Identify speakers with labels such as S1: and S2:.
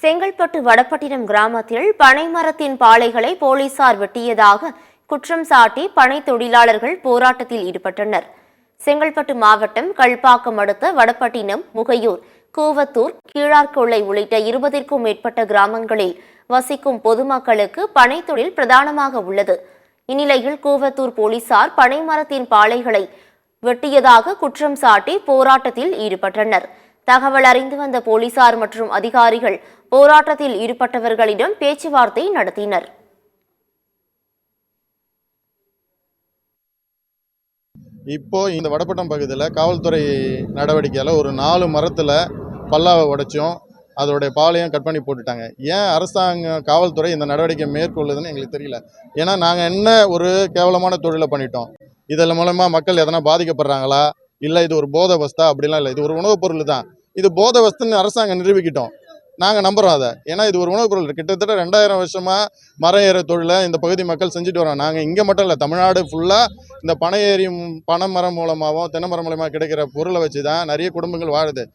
S1: செங்கல்பட்டு வடபட்டினம் கிராமத்தில் பனைமரத்தின் பாளைகளை போலீசார் வெட்டியதாக குற்றம் சாட்டி பனை தொழிலாளர்கள் போராட்டத்தில் ஈடுபட்டனர். செங்கல்பட்டு மாவட்டம் கல்பாக்கம் அடுத்த வடபட்டினம், முகையூர், கூவத்தூர், கீழார்கொள்ளை உள்ளிட்ட 20க்கும் மேற்பட்ட கிராமங்களில் வசிக்கும் பொதுமக்களுக்கு பனை தொழில் பிரதானமாக உள்ளது. இந்நிலையில் கூவத்தூர் போலீசார் பனைமரத்தின் பாளைகளை வெட்டியதாக குற்றம் சாட்டி போராட்டத்தில் ஈடுபட்டனர். தகவல் அறிந்து வந்த போலீசார் மற்றும் அதிகாரிகள் போராட்டத்தில் ஈடுபட்டவர்களிடம் பேச்சுவார்த்தை நடத்தினர்.
S2: இப்போ இந்த வடபட்டம் பகுதியில் காவல்துறை நடவடிக்கையால் ஒரு 4 மரத்தில் பல்லாவை உடைச்சும் அதோடைய பாலையும் கட் பண்ணி போட்டுட்டாங்க. ஏன் அரசாங்கம் காவல்துறை இந்த நடவடிக்கை மேற்கொள்ளுதுன்னு எங்களுக்கு தெரியல. ஏன்னா நாங்கள் என்ன ஒரு கேவலமான தொழிலை பண்ணிட்டோம், இதன் மூலமாக மக்கள் எதனா பாதிக்கப்படுறாங்களா, இல்லை இது ஒரு போதை வஸ்தா? அப்படிலாம் இல்லை, இது ஒரு உணவுப் பொருள் தான். இது போதை வஸ்துன்னு அரசாங்கம் நிரூபிக்கிட்டோம், நாங்கள் நம்புகிறோம் அதை. ஏன்னா இது ஒரு உணவுப் பொருள். கிட்டத்தட்ட 2000 வருஷமாக மரம் ஏற தொழிலை இந்த பகுதி மக்கள் செஞ்சுட்டு வரோம். நாங்கள் இங்கே மட்டும் இல்லை, தமிழ்நாடு ஃபுல்லாக இந்த பனை மரம் மூலமாகவும் தென்னை மரம் மூலமாக கிடைக்கிற பொருளை வச்சு தான் நிறைய குடும்பங்கள் வாழுது.